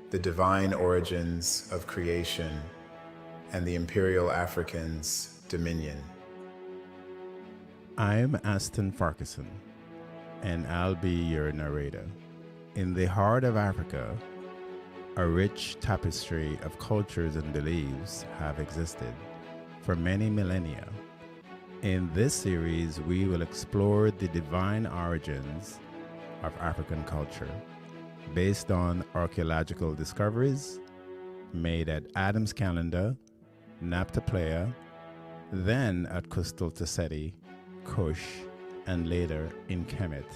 the divine origins of creation, and the imperial Africans' dominion. I'm Aston Farquharson, and I'll be your narrator. In the heart of Africa, a rich tapestry of cultures and beliefs have existed for many millennia. In this series, we will explore the divine origins of African culture based on archaeological discoveries made at Adam's Calendar, Napta Playa, then at Coastal Taseti, Kush, and later in Kemet.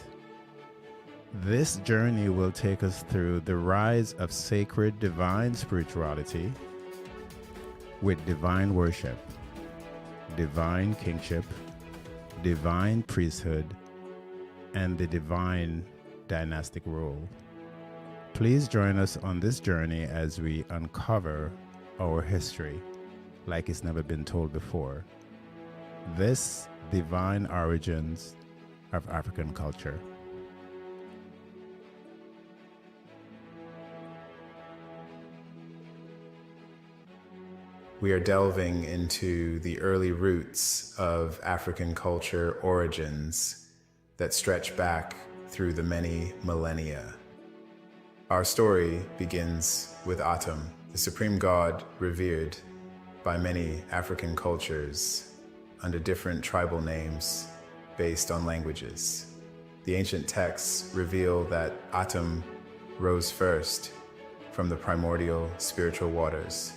This journey will take us through the rise of sacred divine spirituality with divine worship, divine kingship, divine priesthood, and the divine dynastic rule. Please join us on this journey as we uncover our history like it's never been told before. This divine origins of African culture. We are delving into the early roots of African culture origins that stretch back through the many millennia. Our story begins with Atum, the supreme god revered by many African cultures under different tribal names based on languages. The ancient texts reveal that Atum rose first from the primordial spiritual waters,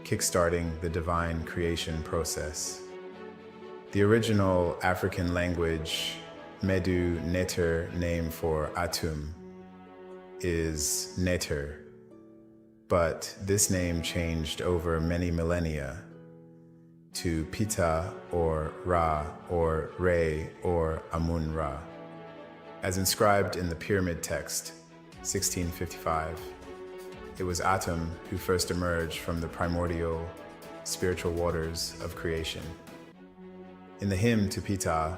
kickstarting the divine creation process. The original African language, Medu Neter, name for Atum, is Neter, but this name changed over many millennia to Pita or Ra or Re or Amun-Ra. As inscribed in the Pyramid Text, 1655, it was Atum who first emerged from the primordial spiritual waters of creation. In the hymn to Pita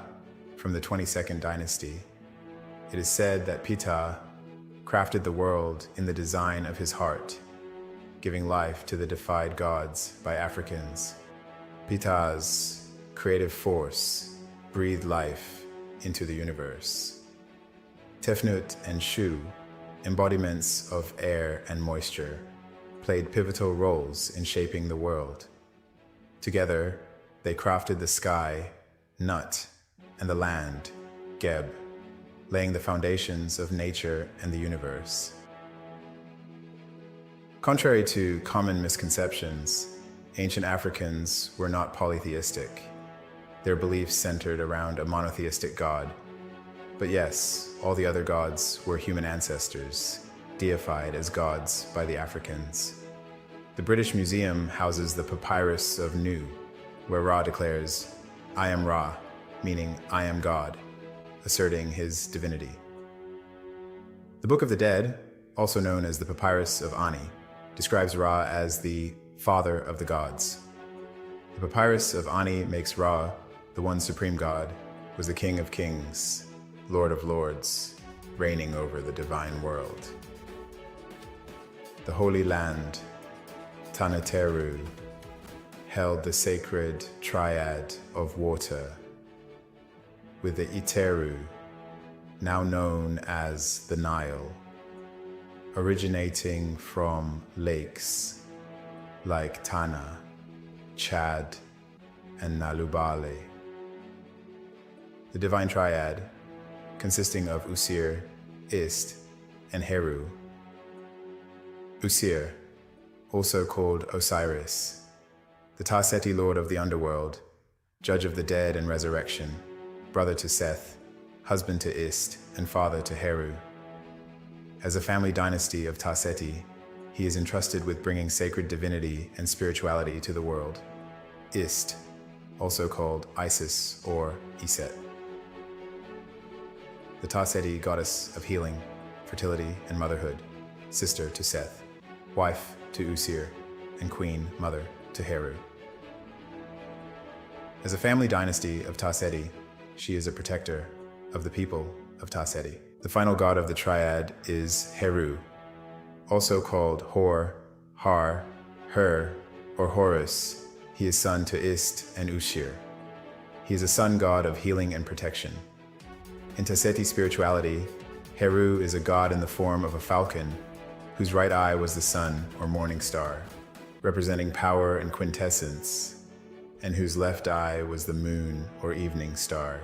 from the 22nd dynasty, it is said that Pita crafted the world in the design of his heart, giving life to the defied gods by Africans. Pita's creative force breathed life into the universe. Tefnut and Shu, embodiments of air and moisture, played pivotal roles in shaping the world. Together, they crafted the sky, Nut, and the land, Geb, laying the foundations of nature and the universe. Contrary to common misconceptions, ancient Africans were not polytheistic. Their beliefs centered around a monotheistic god. But yes, all the other gods were human ancestors, deified as gods by the Africans. The British Museum houses the Papyrus of Nu, where Ra declares, "I am Ra," meaning "I am God," asserting his divinity. The Book of the Dead, also known as the Papyrus of Ani, describes Ra as the father of the gods. The Papyrus of Ani makes Ra, the one supreme god, was the king of kings, lord of lords, reigning over the divine world. The Holy Land, Taneteru, held the sacred triad of water, with the Iteru, now known as the Nile, originating from lakes like Tana, Chad, and Nalubale. The divine triad, consisting of Usir, Ist, and Heru. Usir, also called Osiris, the Taseti lord of the underworld, judge of the dead and resurrection, brother to Seth, husband to Ist, and father to Heru. As a family dynasty of Taseti, he is entrusted with bringing sacred divinity and spirituality to the world. Ist, also called Isis or Iset. The Taseti goddess of healing, fertility, and motherhood, sister to Seth, wife to Usir, and queen mother to Heru. As a family dynasty of Taseti, she is a protector of the people of Taseti. The final god of the triad is Heru, Also called Hor, Har, Her, or Horus, he is son to Ist and Ushir. He is a sun god of healing and protection. In Taseti spirituality, Heru is a god in the form of a falcon, whose right eye was the sun or morning star, representing power and quintessence, and whose left eye was the moon or evening star,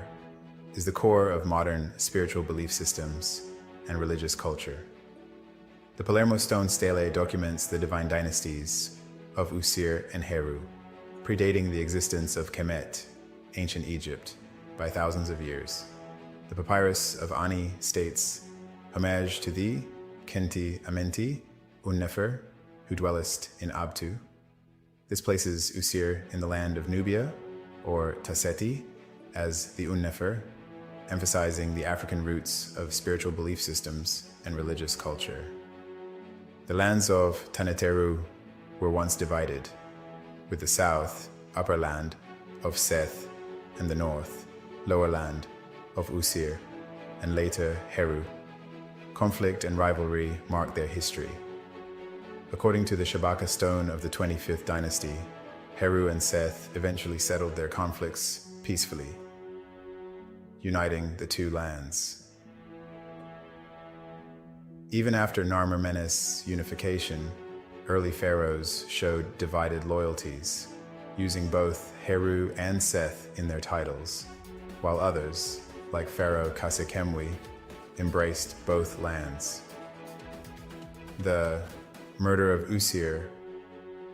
is the core of modern spiritual belief systems and religious culture. The Palermo stone stele documents the divine dynasties of Usir and Heru, predating the existence of Kemet, ancient Egypt, by thousands of years. The papyrus of Ani states, "Homage to thee, Kenti Amenti, Unnefer, who dwellest in Abtu." This places Usir in the land of Nubia, or Taseti, as the Unnefer, emphasizing the African roots of spiritual belief systems and religious culture. The lands of Taneteru were once divided, with the south, upper land, of Seth, and the north, lower land, of Usir, and later Heru. Conflict and rivalry mark their history. According to the Shabaka stone of the 25th dynasty, Heru and Seth eventually settled their conflicts peacefully, uniting the two lands. Even after Narmer-Menes unification, early pharaohs showed divided loyalties, using both Heru and Seth in their titles, while others, like Pharaoh Kasekemwi, embraced both lands. The murder of Usir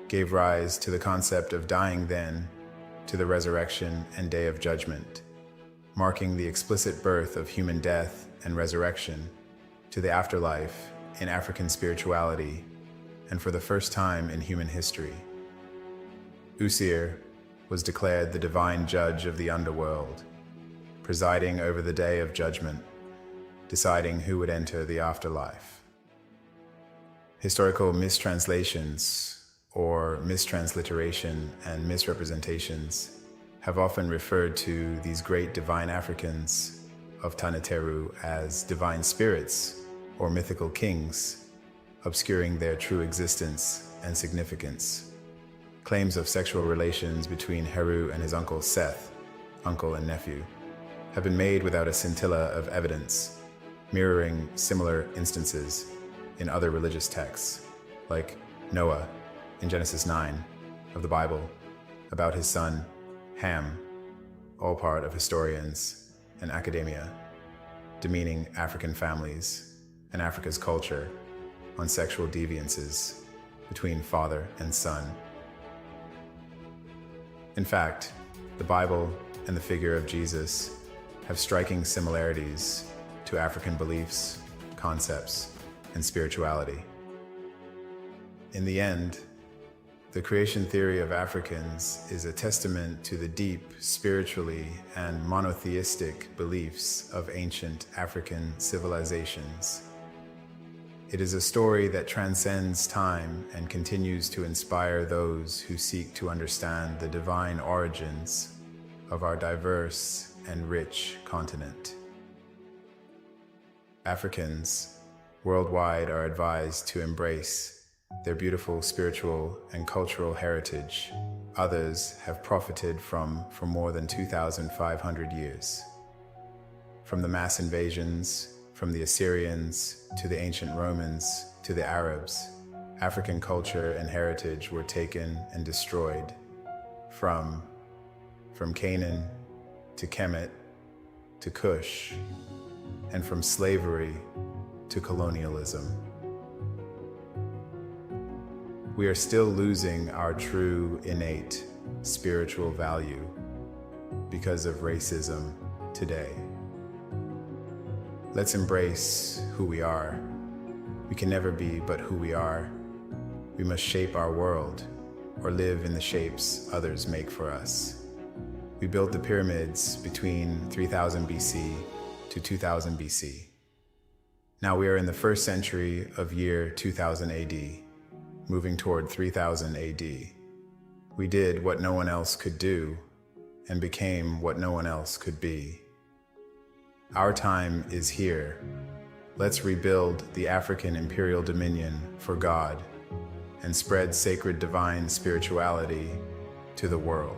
gave rise to the concept of dying then to the resurrection and day of judgment, marking the explicit birth of human death and resurrection to the afterlife in African spirituality, and for the first time in human history. Usir was declared the divine judge of the underworld, presiding over the day of judgment, deciding who would enter the afterlife. Historical mistranslations, or mistransliteration and misrepresentations, have often referred to these great divine Africans of Taneteru as divine spirits or mythical kings, obscuring their true existence and significance. Claims of sexual relations between Heru and his uncle Seth, uncle and nephew, have been made without a scintilla of evidence, mirroring similar instances in other religious texts, like Noah in Genesis 9 of the Bible, about his son Ham, all part of historians and academia, demeaning African families and Africa's culture on sexual deviances between father and son. In fact, the Bible and the figure of Jesus have striking similarities to African beliefs, concepts, and spirituality. In the end, the creation theory of Africans is a testament to the deep spiritually and monotheistic beliefs of ancient African civilizations. It is a story that transcends time and continues to inspire those who seek to understand the divine origins of our diverse and rich continent. Africans worldwide are advised to embrace their beautiful spiritual and cultural heritage. Others have profited from for more than 2,500 years. From the mass invasions, from the Assyrians to the ancient Romans to the Arabs, African culture and heritage were taken and destroyed. From Canaan to Kemet to Kush, and from slavery to colonialism. We are still losing our true innate spiritual value because of racism today. Let's embrace who we are. We can never be but who we are. We must shape our world or live in the shapes others make for us. We built the pyramids between 3000 BC to 2000 BC. Now we are in the first century of year 2000 AD, moving toward 3000 AD. We did what no one else could do and became what no one else could be. Our time is here. Let's rebuild the African imperial dominion for God and spread sacred divine spirituality to the world.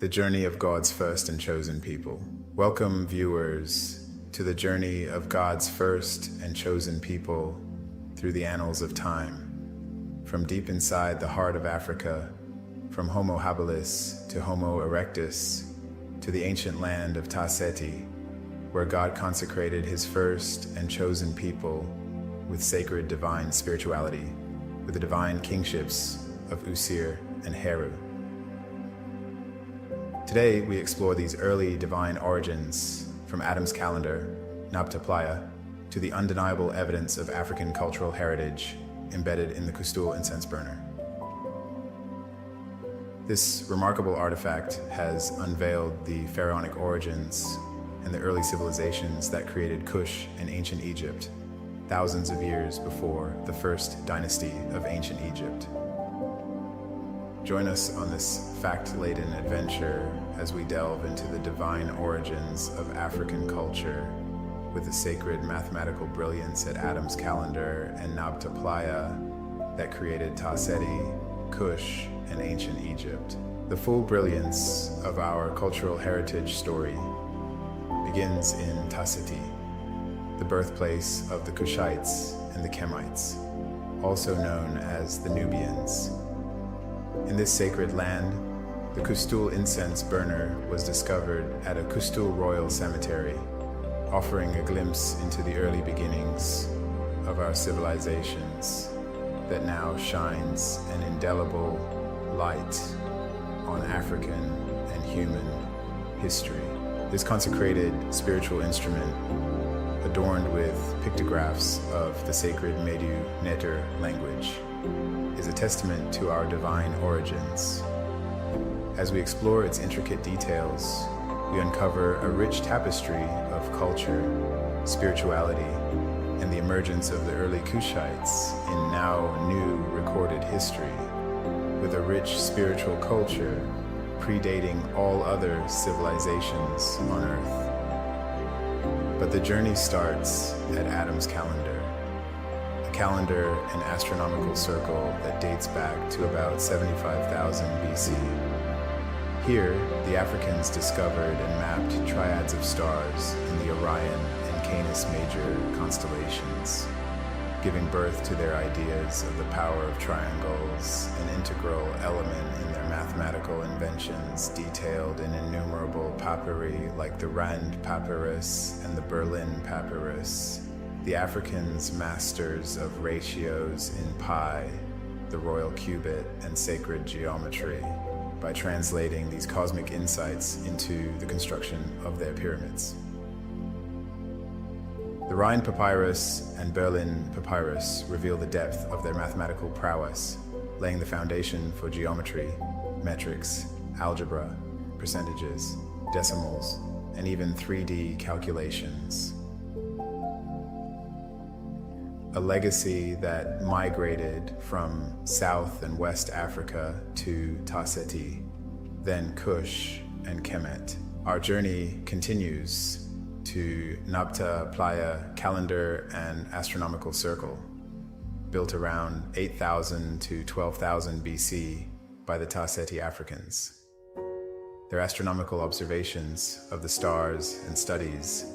The journey of God's first and chosen people. Welcome, viewers, to the journey of God's first and chosen people through the annals of time. From deep inside the heart of Africa, from Homo habilis to Homo erectus, to the ancient land of Taseti, where God consecrated his first and chosen people with sacred divine spirituality, with the divine kingships of Usir and Heru. Today, we explore these early divine origins from Adam's calendar, Nabta Playa, to the undeniable evidence of African cultural heritage embedded in the Kustul incense burner. This remarkable artifact has unveiled the pharaonic origins and the early civilizations that created Kush in ancient Egypt, thousands of years before the first dynasty of ancient Egypt. Join us on this fact-laden adventure as we delve into the divine origins of African culture with the sacred mathematical brilliance at Adam's calendar and Nabta Playa that created Taseti, Kush, and ancient Egypt. The full brilliance of our cultural heritage story begins in Taseti, the birthplace of the Kushites and the Kemites, also known as the Nubians. In this sacred land, the Kustul incense burner was discovered at a Kustul royal cemetery, offering a glimpse into the early beginnings of our civilizations that now shines an indelible light on African and human history. This consecrated spiritual instrument, adorned with pictographs of the sacred Medu Neter language, is a testament to our divine origins. As we explore its intricate details, we uncover a rich tapestry of culture, spirituality, and the emergence of the early Kushites in now new recorded history, with a rich spiritual culture predating all other civilizations on Earth. But the journey starts at Adam's calendar, a calendar and astronomical circle that dates back to about 75,000 BC. Here, the Africans discovered and mapped triads of stars in the Orion and Canis Major constellations, giving birth to their ideas of the power of triangles, an integral element in their mathematical inventions detailed in innumerable papyri like the Rand Papyrus and the Berlin Papyrus. The Africans, masters of ratios in pi, the royal cubit, and sacred geometry, by translating these cosmic insights into the construction of their pyramids. The Rhine Papyrus and Berlin Papyrus reveal the depth of their mathematical prowess, laying the foundation for geometry, metrics, algebra, percentages, decimals, and even 3D calculations. A legacy that migrated from South and West Africa to Taseti, then Kush and Kemet. Our journey continues to Nabta Playa calendar and astronomical circle, built around 8,000 to 12,000 BC by the Ta-Seti Africans. Their astronomical observations of the stars and studies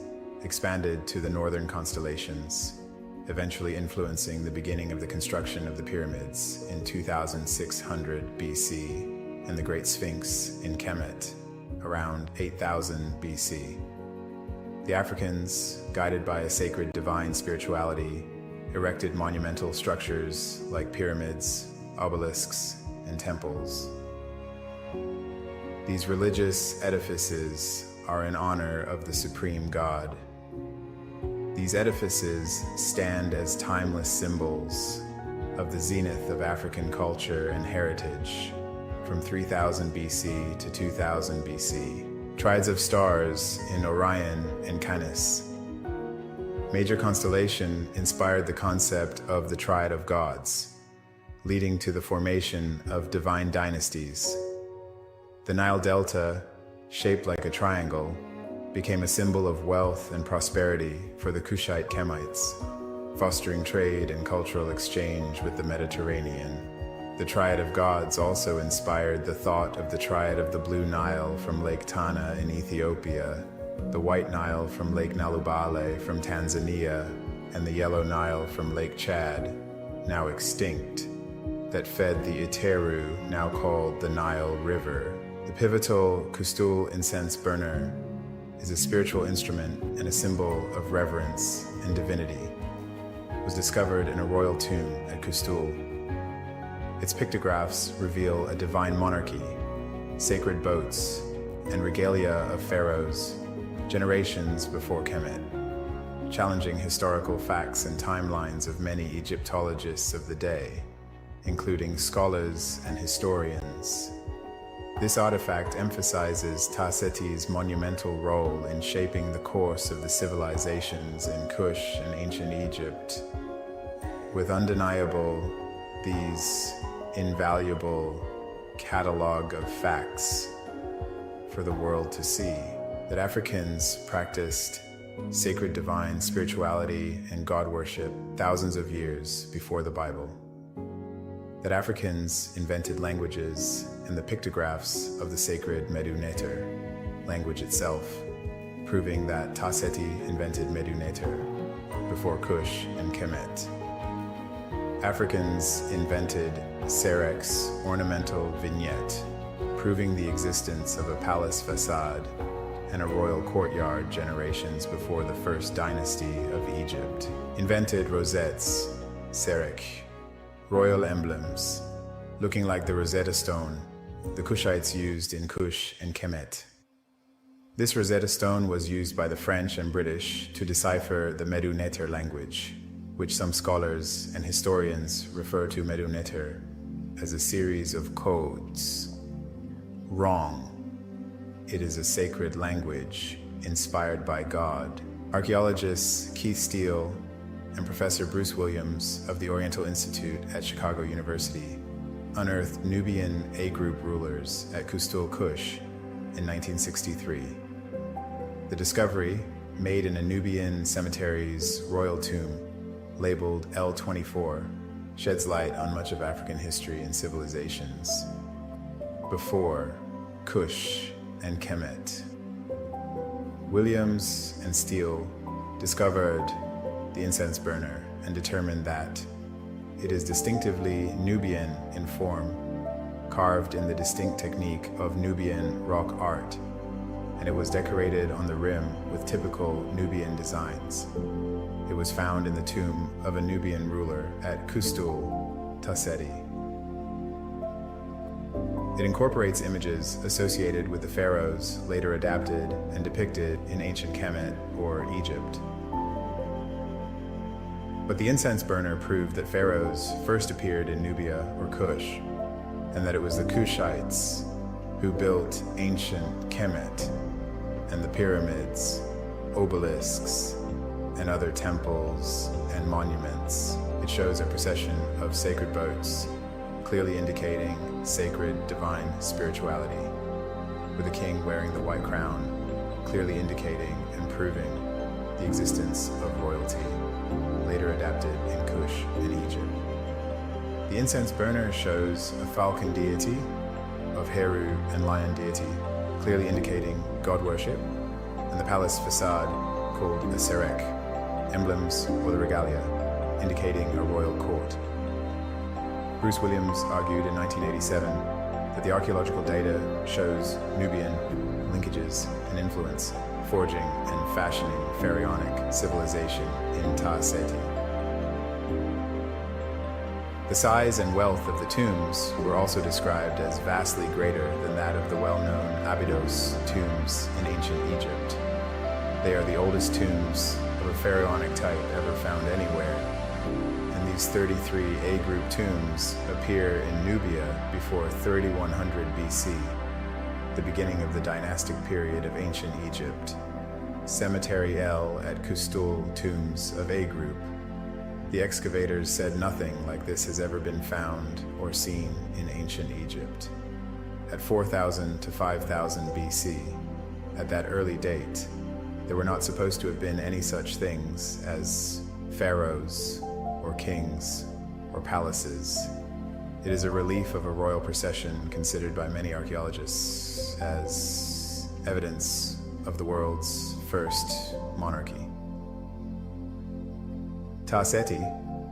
expanded to the northern constellations, eventually influencing the beginning of the construction of the pyramids in 2600 BC and the Great Sphinx in Kemet around 8000 BC. The Africans, guided by a sacred divine spirituality, erected monumental structures like pyramids, obelisks, and temples. These religious edifices are in honor of the supreme God. These edifices stand as timeless symbols of the zenith of African culture and heritage from 3000 BC to 2000 BC. Triads of stars in Orion and Canis. Major constellation inspired the concept of the Triad of Gods, leading to the formation of divine dynasties. The Nile Delta, shaped like a triangle, became a symbol of wealth and prosperity for the Kushite Kemites, fostering trade and cultural exchange with the Mediterranean. The Triad of Gods also inspired the thought of the Triad of the Blue Nile from Lake Tana in Ethiopia, the White Nile from Lake Nalubale from Tanzania, and the Yellow Nile from Lake Chad, now extinct, that fed the Iteru, now called the Nile River. The pivotal Kustul incense burner is a spiritual instrument and a symbol of reverence and divinity. It was discovered in a royal tomb at Kustul. Its pictographs reveal a divine monarchy, sacred boats, and regalia of pharaohs, generations before Kemet, challenging historical facts and timelines of many Egyptologists of the day, including scholars and historians. This artifact emphasizes Ta-Seti's monumental role in shaping the course of the civilizations in Kush and ancient Egypt. With undeniable, these invaluable catalog of facts for the world to see, that Africans practiced sacred divine spirituality and God worship thousands of years before the Bible. That Africans invented languages and the pictographs of the sacred Medu Neter, language itself, proving that Ta-Seti invented Medu Neter before Kush and Kemet. Africans invented Serek's ornamental vignette, proving the existence of a palace facade and a royal courtyard generations before the first dynasty of Egypt. Invented rosettes, Serek, royal emblems, looking like the Rosetta Stone the Kushites used in Kush and Kemet. This Rosetta Stone was used by the French and British to decipher the Medu Neter language, which some scholars and historians refer to Medu Neter as a series of codes. Wrong. It is a sacred language inspired by God. Archaeologists Keith Steele and Professor Bruce Williams of the Oriental Institute at Chicago University unearthed Nubian A-group rulers at Kustul Kush in 1963. The discovery, made in a Nubian cemetery's royal tomb, labeled L24, sheds light on much of African history and civilizations before Kush and Kemet. Williams and Steele discovered the incense burner and determined that it is distinctively Nubian in form, carved in the distinct technique of Nubian rock art, and it was decorated on the rim with typical Nubian designs. It was found in the tomb of a Nubian ruler at Kustul, Ta-Seti. It incorporates images associated with the pharaohs later adapted and depicted in ancient Kemet or Egypt. But the incense burner proved that pharaohs first appeared in Nubia or Kush, and that it was the Kushites who built ancient Kemet and the pyramids, obelisks, and other temples and monuments. It shows a procession of sacred boats, clearly indicating sacred divine spirituality, with a king wearing the white crown, clearly indicating and proving the existence of royalty, later adapted in Kush and Egypt. The incense burner shows a falcon deity of Heru and lion deity, clearly indicating god worship, and the palace facade called a serek, emblems or the regalia, indicating a royal court. Bruce Williams argued in 1987 that the archaeological data shows Nubian linkages and influence, forging and fashioning pharaonic civilization in Ta Seti. The size and wealth of the tombs were also described as vastly greater than that of the well-known Abydos tombs in ancient Egypt. They are the oldest tombs of a pharaonic type ever found anywhere, and these 33 A-group tombs appear in Nubia before 3100 BC, the beginning of the dynastic period of ancient Egypt. Cemetery L at Kustul tombs of A-group. The excavators said nothing like this has ever been found or seen in ancient Egypt. At 4000 to 5000 BC, at that early date, there were not supposed to have been any such things as pharaohs or kings or palaces. It is a relief of a royal procession considered by many archaeologists as evidence of the world's first monarchy. Ta Seti,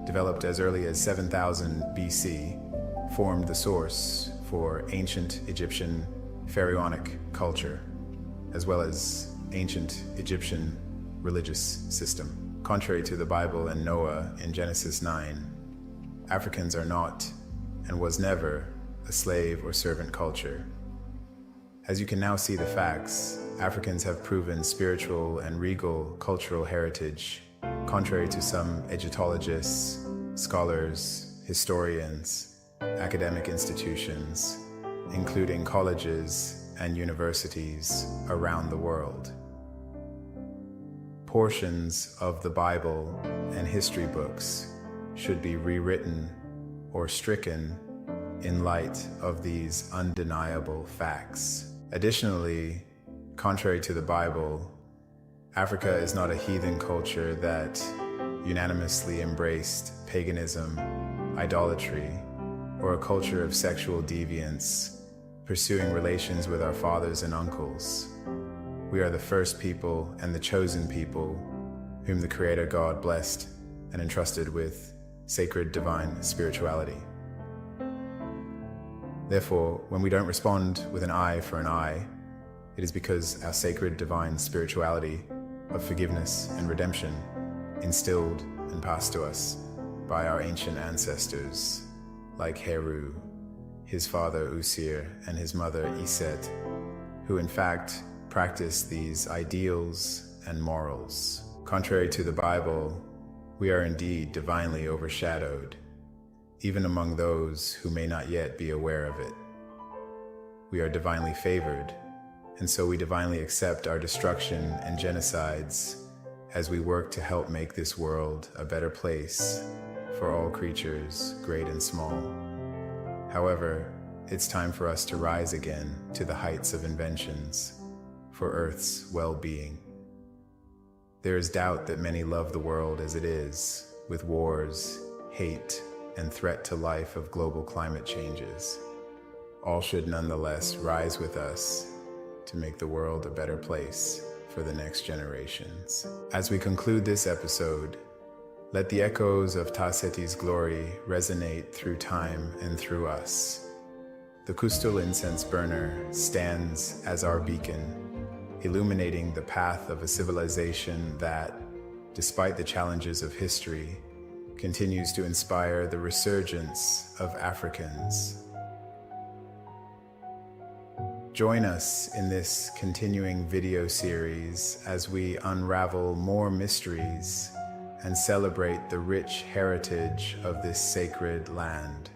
developed as early as 7000 BC, formed the source for ancient Egyptian pharaonic culture, as well as ancient Egyptian religious system. Contrary to the Bible and Noah in Genesis 9, Africans are not, and was never, a slave or servant culture. As you can now see the facts, Africans have proven spiritual and regal cultural heritage, contrary to some Egyptologists, scholars, historians, academic institutions, including colleges and universities around the world. Portions of the Bible and history books should be rewritten or stricken in light of these undeniable facts. Additionally, contrary to the Bible, Africa is not a heathen culture that unanimously embraced paganism, idolatry, or a culture of sexual deviance, pursuing relations with our fathers and uncles. We are the first people and the chosen people whom the Creator God blessed and entrusted with sacred divine spirituality. Therefore, when we don't respond with an eye for an eye, it is because our sacred divine spirituality of forgiveness and redemption, instilled and passed to us by our ancient ancestors, like Heru, his father Usir, and his mother Iset, who in fact practiced these ideals and morals. Contrary to the Bible, we are indeed divinely overshadowed, even among those who may not yet be aware of it. We are divinely favored, and so we divinely accept our destruction and genocides as we work to help make this world a better place for all creatures, great and small. However, it's time for us to rise again to the heights of inventions for Earth's well-being. There is doubt that many love the world as it is, with wars, hate, and threat to life of global climate changes. All should nonetheless rise with us to make the world a better place for the next generations. As we conclude this episode, let the echoes of Ta Seti's glory resonate through time and through us. The Kustul incense burner stands as our beacon, illuminating the path of a civilization that, despite the challenges of history, continues to inspire the resurgence of Africans. Join us in this continuing video series as we unravel more mysteries and celebrate the rich heritage of this sacred land.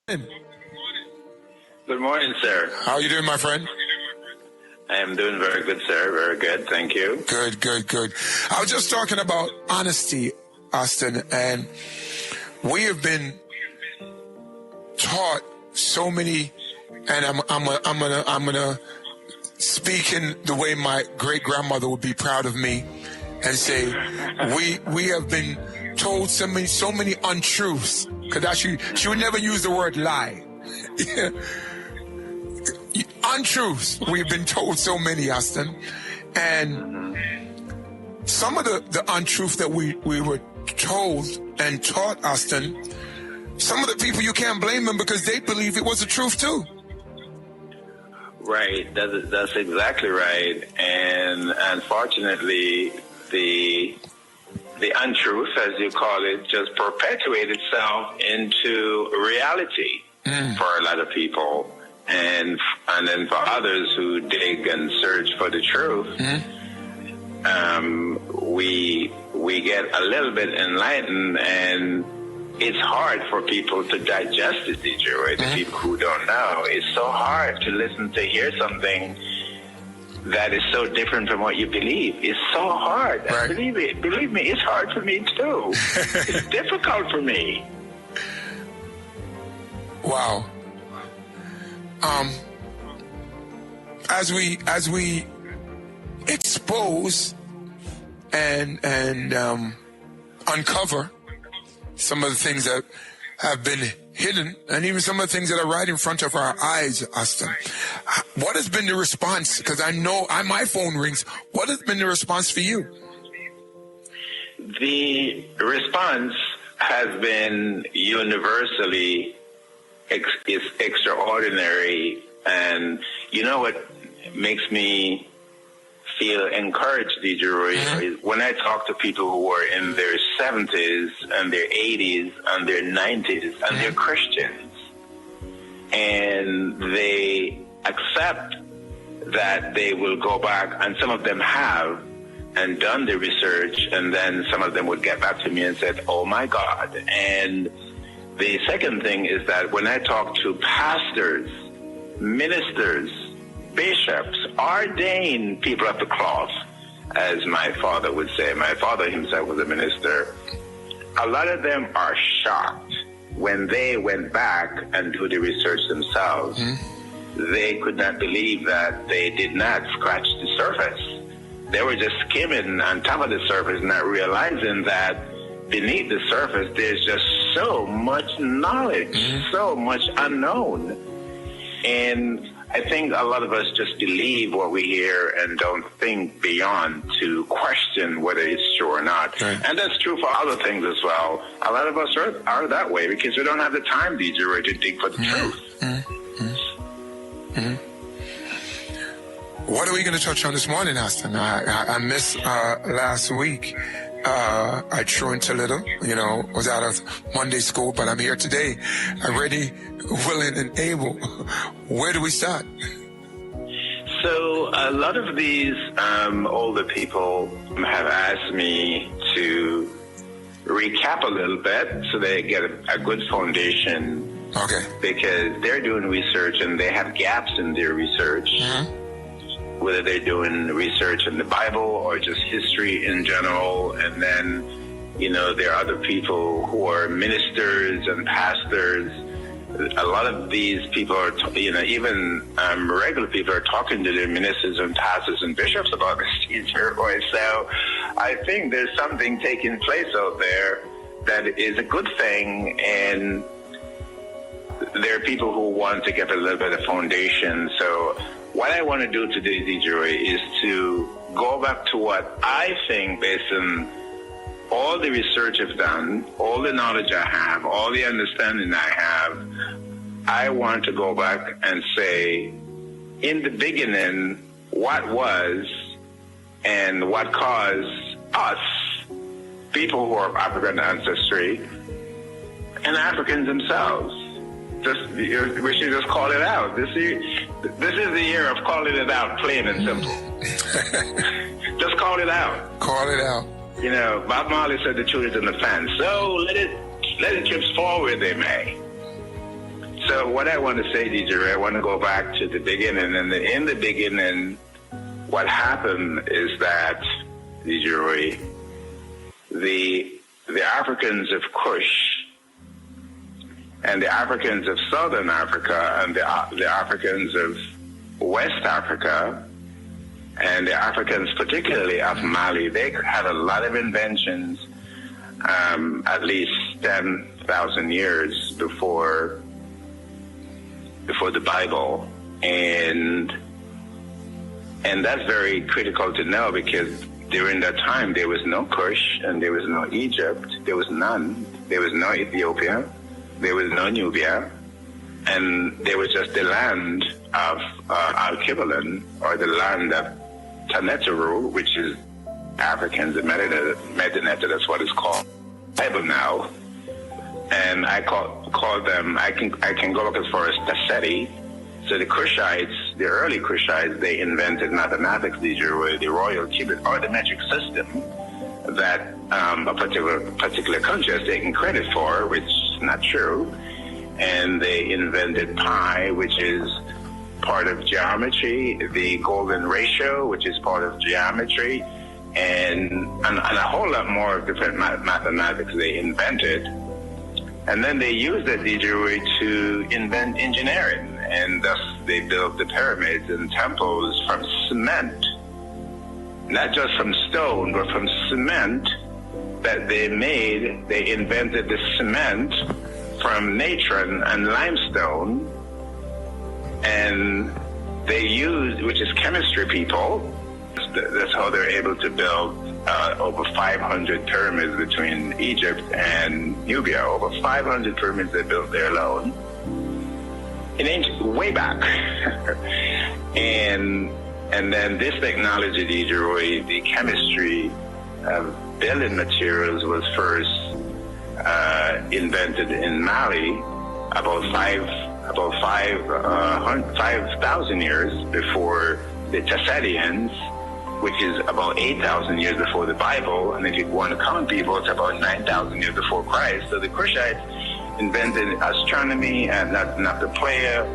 Good morning, sir. How are you doing, my friend? I am doing very good, sir. Very good. Thank you. Good, good, good. I was just talking about honesty, Aston, and we have been taught so many, and I'm gonna speak in the way my great grandmother would be proud of me, and say we have been told so many untruths. Because she would never use the word lie. Untruths. We've been told so many, Aston, and some of the untruth that we were told and taught, Aston. Some of the people, you can't blame them because they believe it was the truth too. Right. That's exactly right. And unfortunately, the untruth, as you call it, just perpetuates itself into reality for a lot of people. And then for others who dig and search for the truth, we get a little bit enlightened, and it's hard for people to digest it, DJ, right? The people who don't know. It's so hard to listen to hear something that is so different from what you believe. It's so hard. Right. Believe me, it's hard for me too. It's difficult for me. Wow. As we expose and uncover some of the things that have been hidden, and even some of the things that are right in front of our eyes, Aston, what has been the response? Because I know my phone rings. What has been the response for you? The response has been universally is extraordinary, and you know what makes me feel encouraged, DJ Roy, is when I talk to people who are in their 70s and their 80s and their 90s and they're Christians, and they accept that they will go back, and some of them have and done the research, and then some of them would get back to me and said, oh my God. And the second thing is that when I talk to pastors, ministers, bishops, ordained people of the cloth, as my father would say, my father himself was a minister, a lot of them are shocked when they went back and do the research themselves. They could not believe that they did not scratch the surface. They were just skimming on top of the surface, not realizing that beneath the surface, there's just so much knowledge, so much unknown. And I think a lot of us just believe what we hear and don't think beyond to question whether it's true or not. Right. And that's true for other things as well. A lot of us are that way because we don't have the time, DJ Ray, to dig for the truth. What are we going to touch on this morning, Aston? I missed last week. I truant a little, was out of Monday school, but I'm here today. I'm ready, willing, and able. Where do we start? So a lot of these older people have asked me to recap a little bit so they get a good foundation. Okay. Because they're doing research and they have gaps in their research. Whether they're doing research in the Bible or just history in general. And then, there are other people who are ministers and pastors. A lot of these people are, even regular people are talking to their ministers and pastors and bishops about this teacher. So I think there's something taking place out there that is a good thing. And there are people who want to get a little bit of foundation. So what I want to do today, DJ Roy, is to go back to what I think, based on all the research I've done, all the knowledge I have, all the understanding I have. I want to go back and say, in the beginning, what was and what caused us, people who are of African ancestry, and Africans themselves. We should just call it out. This is the year of calling it out, plain and simple. Just call it out. Call it out. Bob Marley said the truth is in the fan. So let it trips fall where they may. So what I want to say, DJ, I want to go back to the beginning. And in the beginning, what happened is that, DJ Roy, the Africans of Kush and the Africans of Southern Africa and the Africans of West Africa and the Africans particularly of Mali, they had a lot of inventions at least 10,000 years before the Bible. And that's very critical to know, because during that time there was no Kush and there was no Egypt, there was none. There was no Ethiopia, there was no Nubia, and there was just the land of Al-Kibalan, or the land of Taneteru, which is Africans in Medineta, that's what it's called Bible now. And I call them, I can go back as far as Tasseti. So the Kushites, the early Kushites, they invented mathematics, the royal cubit, or the metric system that a particular country has taken credit for, which is not true. And they invented pi, which is part of geometry, the golden ratio, which is part of geometry, and a whole lot more of different mathematics they invented. And then they used that, DJ, to invent engineering, and thus they built the pyramids and temples from cement. Not just from stone, but from cement that they made. They invented the cement from natron and limestone, and they used, which is chemistry people, that's how they're able to build over 500 pyramids between Egypt and Nubia. Over 500 pyramids they built there alone, in ancient, way back. and then this technology, DJ Roy, the chemistry of building materials, was first invented in Mali about 5,000 years before the Tassetians, which is about 8,000 years before the Bible. And if you want to count people, it's about 9,000 years before Christ. So the Kushites invented astronomy and Naphtopleia,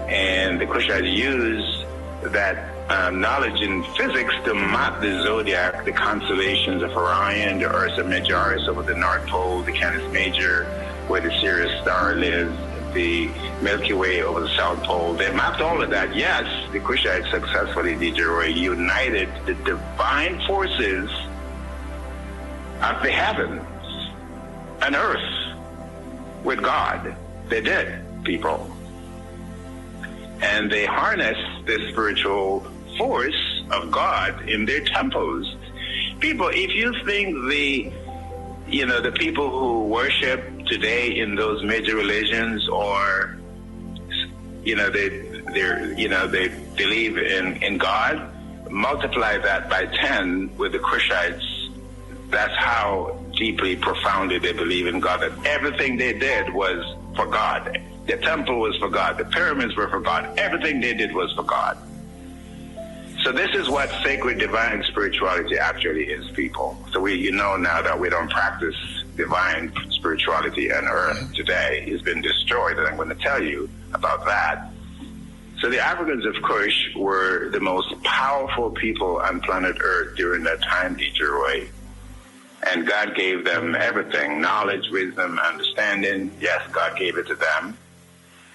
and the Kushites used that knowledge in physics to map the zodiac, the constellations of Orion, the Ursa Majoris over the North Pole, the Canis Major, where the Sirius star lives, the Milky Way over the South Pole. They mapped all of that. Yes, the Kushites successfully, DJ Roy, united the divine forces of the heavens and earth with God. They did, people. And they harnessed the spiritual force of God in their temples. People, if you think the people who worship today in those major religions, or they believe in God, multiply that by 10 with the Kushites. That's how deeply, profoundly they believe in God, that everything they did was for God. The temple was for God. The pyramids were for God. Everything they did was for God. So this is what sacred divine spirituality actually is, people. So you know now that we don't practice divine spirituality on earth today. It's been destroyed, and I'm going to tell you about that. So the Africans of Kush were the most powerful people on planet Earth during that time, DJ Roy. And God gave them everything: knowledge, wisdom, understanding. Yes, God gave it to them.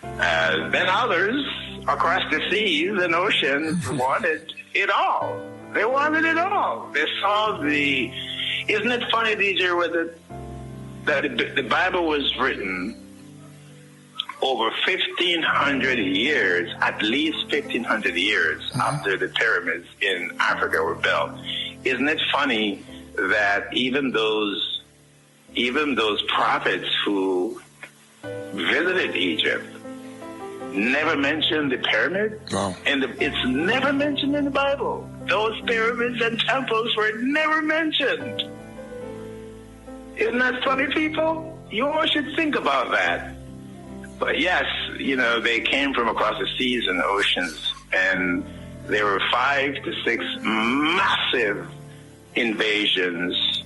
Then others across the seas and oceans wanted it all. They wanted it all. They saw isn't it funny, DJ, that the Bible was written over 1,500 years, at least 1,500 years after the pyramids in Africa were built. Isn't it funny that even those prophets who visited Egypt never mentioned the pyramid? Wow. And it's never mentioned in the Bible. Those pyramids and temples were never mentioned. Isn't that funny, people? You all should think about that. But yes, they came from across the seas and the oceans, and there were 5 to 6 massive invasions,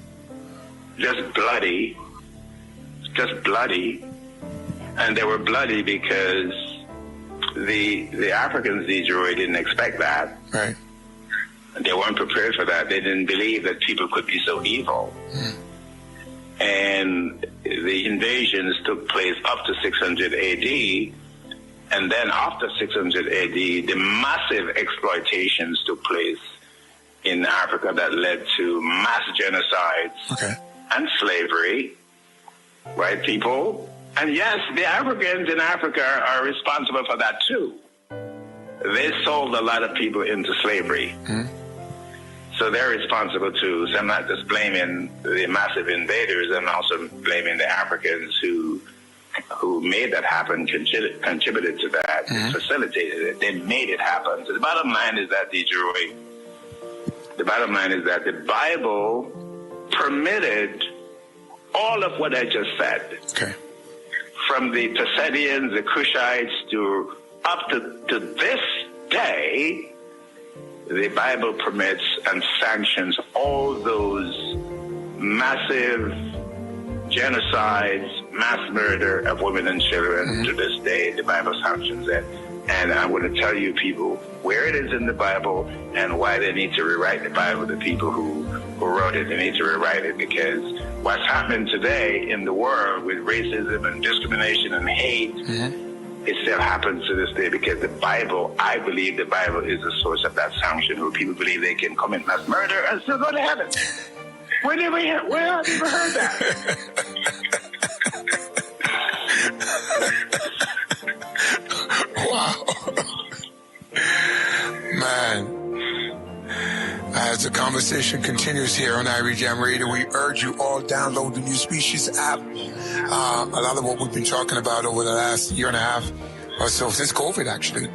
just bloody. And they were bloody because the Africans, Detroit, didn't expect that. Right. They weren't prepared for that. They didn't believe that people could be so evil. And the invasions took place up to 600 AD. And then after 600 AD, the massive exploitations took place in Africa that led to mass genocides and slavery, white people. And yes, the Africans in Africa are responsible for that too. They sold a lot of people into slavery. So they're responsible too. So I'm not just blaming the massive invaders, I'm also blaming the Africans who made that happen, contributed to that, facilitated it. They made it happen. So the bottom line is that, Detroit, the bottom line is that the Bible permitted all of what I just said. Okay. From the Pisidians, the Cushites, to up to this day, the Bible permits and sanctions all those massive genocides, mass murder of women and children. To this day, the Bible sanctions it. And I'm going to tell you people where it is in the Bible and why they need to rewrite the Bible. The people who wrote it, they need to rewrite it, because what's happening today in the world with racism and discrimination and hate, it still happens to this day, because the Bible, I believe the Bible is the source of that sanction, where people believe they can commit mass murder and still go to heaven. Where have you ever heard that? Wow. Man. As the conversation continues here on Irie Jam Radio, we urge you all download the New Species app. A lot of what we've been talking about over the last year and a half or so, since COVID actually,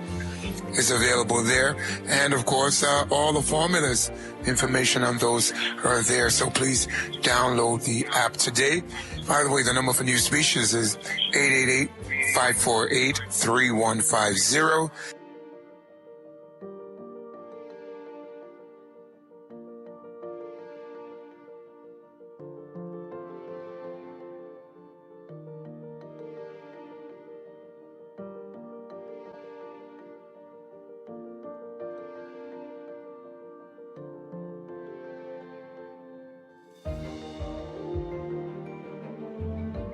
is available there. And of course, all the formulas, information on those are there. So please download the app today. By the way, the number for New Species is 888-548-3150.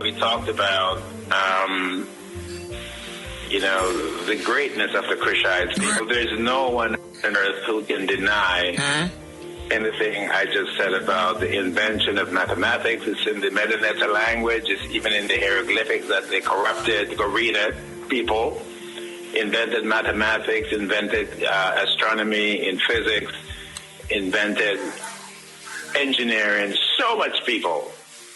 We talked about, the greatness of the Cushites. People, there's no one on earth who can deny anything I just said about the invention of mathematics. It's in the Melanetta language. It's even in the hieroglyphics that they corrupted Gorita people. Invented mathematics, invented astronomy and physics, invented engineering. So much people.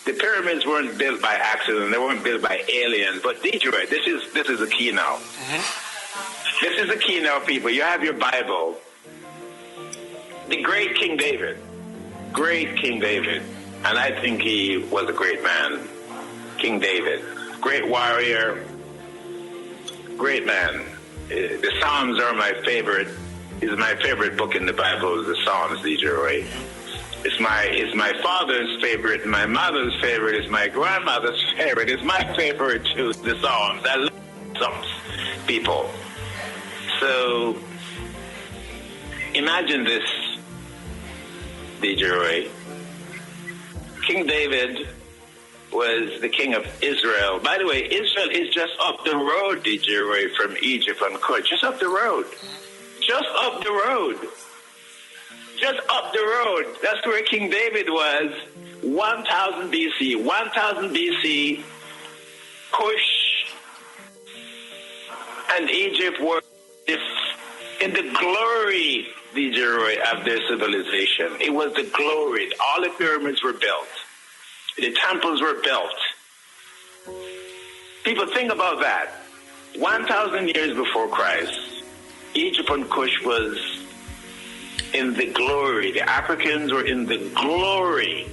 The pyramids weren't built by accident. They weren't built by aliens. But Detroit, this is the key now. This is the key now, people. You have your Bible. The great King David. Great King David. And I think he was a great man. King David. Great warrior. Great man. The Psalms are my favorite. It's my favorite book in the Bible is the Psalms, Detroit. It's my father's favorite, my mother's favorite, it's my grandmother's favorite, it's my favorite too, the Psalms. I love Psalms, people. So, imagine this, DJ. King David was the king of Israel. By the way, Israel is just up the road, DJ, from Egypt and Kush. Just up the road. Just up the road. Just up the road. That's where King David was, 1000 BC. 1000 BC, Kush and Egypt were in the glory, DJ, of their civilization. It was the glory. All the pyramids were built. The temples were built. People, think about that. 1,000 years before Christ, Egypt and Kush was in the glory. The Africans were in the glory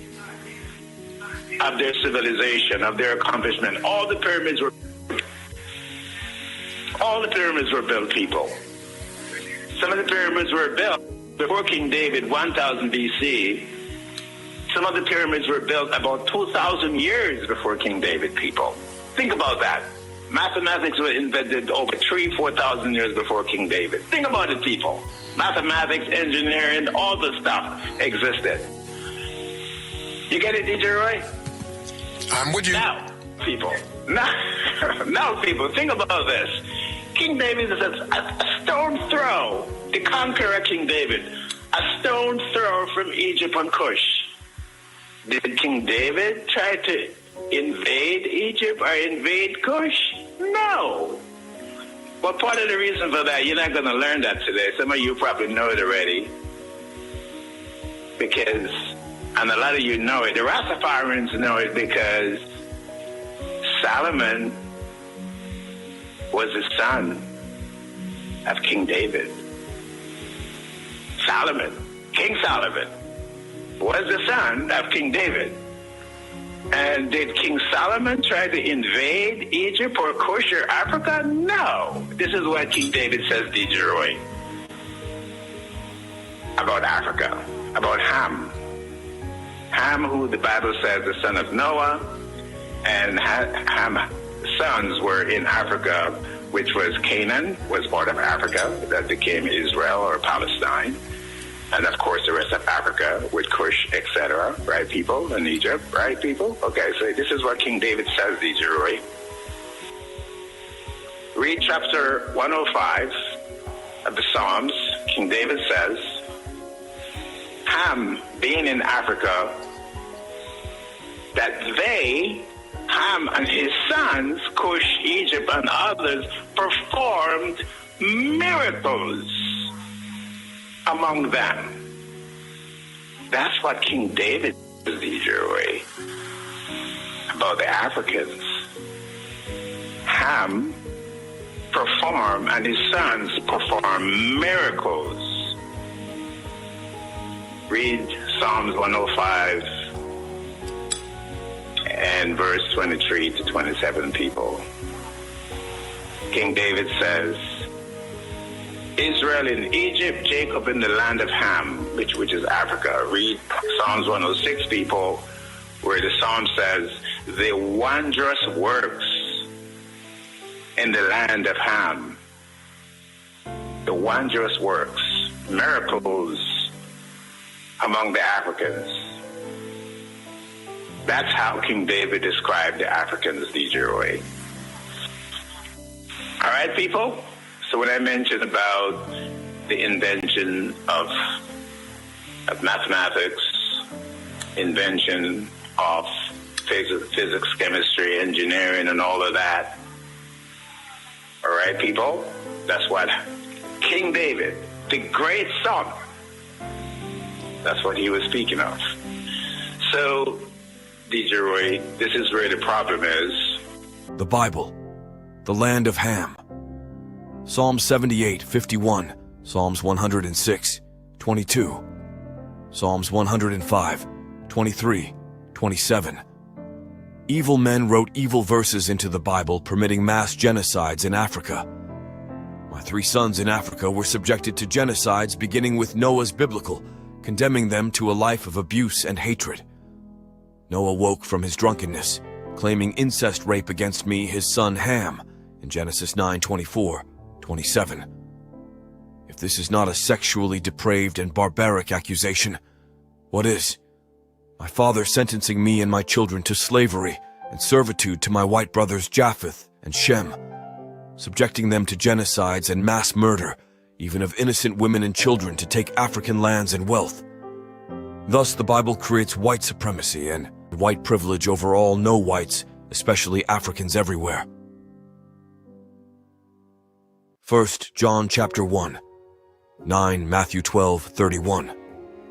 of their civilization, of their accomplishment. All the pyramids were built, people. Some of the pyramids were built before King David, 1000 BC. Some of the pyramids were built about 2,000 years before King David, people. Think about that. Mathematics was invented over 4,000 years before King David. Think about it, people. Mathematics, engineering, all the stuff existed. You get it, DJ Roy? I'm with you. Now, people. Now, people, think about this. King David is a stone throw. The conqueror King David, a stone throw from Egypt and Cush. Did King David try to invade Egypt or invade Cush? No. Well, part of the reason for that, you're not going to learn that today. Some of you probably know it already. Because, and a lot of you know it, the Rastafarians know it because Solomon was the son of King David. Solomon, King Solomon, was the son of King David. And did King Solomon try to invade Egypt or Cush or Africa? No. This is what King David says, DJ Roy, about Africa, about Ham. Ham, who the Bible says the son of Noah, and Ham's sons were in Africa, which was Canaan, was part of Africa, that became Israel or Palestine. And of course, the rest of Africa with Cush, etc., right, people? And Egypt, right, people? Okay, so this is what King David says, DJ Roy. Read chapter 105 of the Psalms. King David says, Ham, being in Africa, that they, Ham and his sons, Cush, Egypt, and others, performed miracles among them. That's what King David says, DJ Roy, about the Africans. Ham performed, and his sons performed miracles. Read Psalms 105 and verse 23 to 27, people. King David says, Israel in Egypt, Jacob in the land of Ham, which is Africa. Read Psalms 106, people, where the psalm says, the wondrous works in the land of Ham. The wondrous works, miracles among the Africans. That's how King David described the Africans, DJ Roy. All right, people? So when I mentioned about the invention of mathematics, invention of physics, chemistry, engineering, and all of that, all right, people? That's what King David, the great son, that's what he was speaking of. So, DJ Roy, this is where the problem is. The Bible, the land of Ham. Psalm 78, 51, Psalms 106, 22, Psalms 105, 23, 27. Evil men wrote evil verses into the Bible permitting mass genocides in Africa. My 3 sons in Africa were subjected to genocides beginning with Noah's biblical, condemning them to a life of abuse and hatred. Noah woke from his drunkenness, claiming incest rape against me, his son Ham, in Genesis 9:24. 27. If this is not a sexually depraved and barbaric accusation, what is? My father sentencing me and my children to slavery and servitude to my white brothers Japheth and Shem, subjecting them to genocides and mass murder, even of innocent women and children to take African lands and wealth. Thus the Bible creates white supremacy and white privilege over all no-whites, especially Africans everywhere. 1 John chapter 1, 9 Matthew 12:31.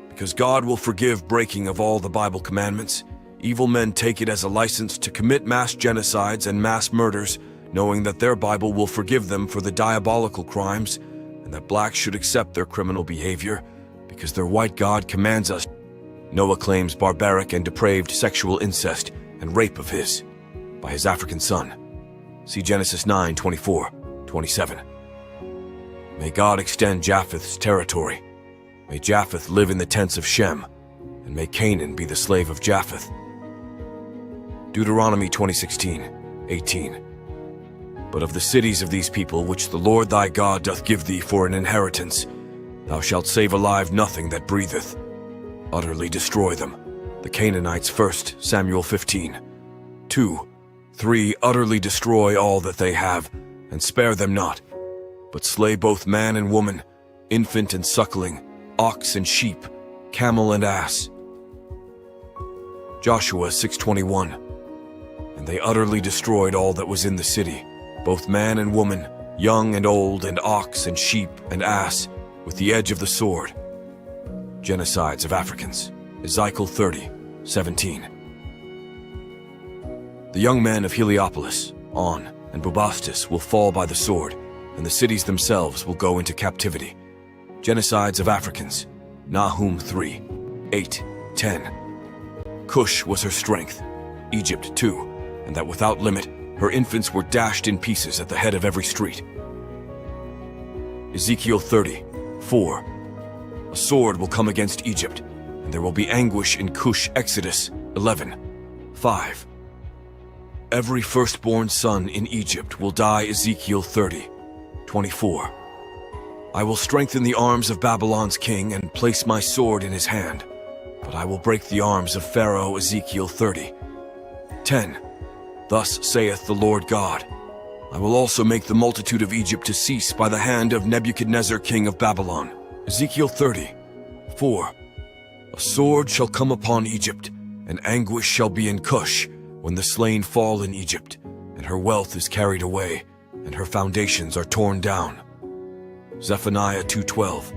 Because God will forgive breaking of all the Bible commandments, evil men take it as a license to commit mass genocides and mass murders, knowing that their Bible will forgive them for the diabolical crimes, and that blacks should accept their criminal behavior, because their white God commands us. Noah claims barbaric and depraved sexual incest and rape of his, by his African son. See Genesis 9:24, 27. May God extend Japheth's territory. May Japheth live in the tents of Shem, and may Canaan be the slave of Japheth. Deuteronomy 20:16, 18. But of the cities of these people which the Lord thy God doth give thee for an inheritance, thou shalt save alive nothing that breatheth. Utterly destroy them. The Canaanites first, Samuel 15. 2, 3, utterly destroy all that they have, and spare them not, but slay both man and woman, infant and suckling, ox and sheep, camel and ass. Joshua 6:21. And they utterly destroyed all that was in the city, both man and woman, young and old, and ox and sheep and ass, with the edge of the sword. Genocides of Africans. Ezekiel 30:17. The young men of Heliopolis, On, and Bubastis will fall by the sword, and the cities themselves will go into captivity. Genocides of Africans. Nahum 3:8-10. Cush was her strength, Egypt too, and that without limit her infants were dashed in pieces at the head of every street. Ezekiel 30:4. A sword will come against Egypt, and there will be anguish in Cush. Exodus 11:5. Every firstborn son in Egypt will die. Ezekiel 30:24. I will strengthen the arms of Babylon's king and place my sword in his hand, but I will break the arms of Pharaoh. Ezekiel 30:10. Thus saith the Lord God, I will also make the multitude of Egypt to cease by the hand of Nebuchadnezzar king of Babylon. Ezekiel 30:4. A sword shall come upon Egypt, and anguish shall be in Cush, when the slain fall in Egypt, and her wealth is carried away, and her foundations are torn down. Zephaniah 2:12.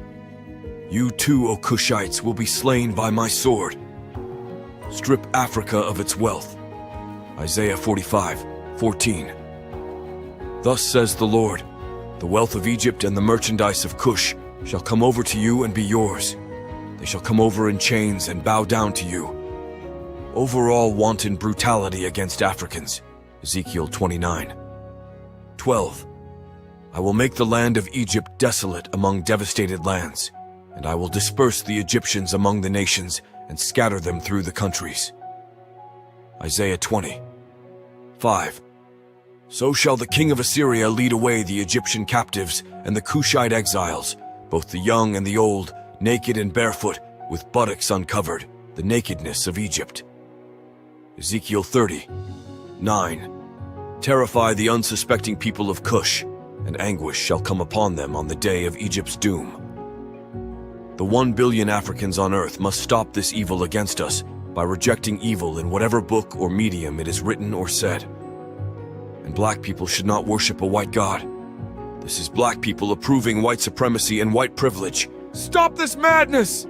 You too, O Cushites, will be slain by my sword. Strip Africa of its wealth. Isaiah 45:14. Thus says the Lord, the wealth of Egypt and the merchandise of Cush shall come over to you and be yours. They shall come over in chains and bow down to you. Overall wanton brutality against Africans. Ezekiel 29:12. I will make the land of Egypt desolate among devastated lands, and I will disperse the Egyptians among the nations and scatter them through the countries. Isaiah 20:5. So shall the king of Assyria lead away the Egyptian captives and the Cushite exiles, both the young and the old, naked and barefoot, with buttocks uncovered, the nakedness of Egypt. Ezekiel 30:9. Terrify the unsuspecting people of Cush, and anguish shall come upon them on the day of Egypt's doom. The 1 billion Africans on earth must stop this evil against us by rejecting evil in whatever book or medium it is written or said. And black people should not worship a white god. This is black people approving white supremacy and white privilege. Stop this madness!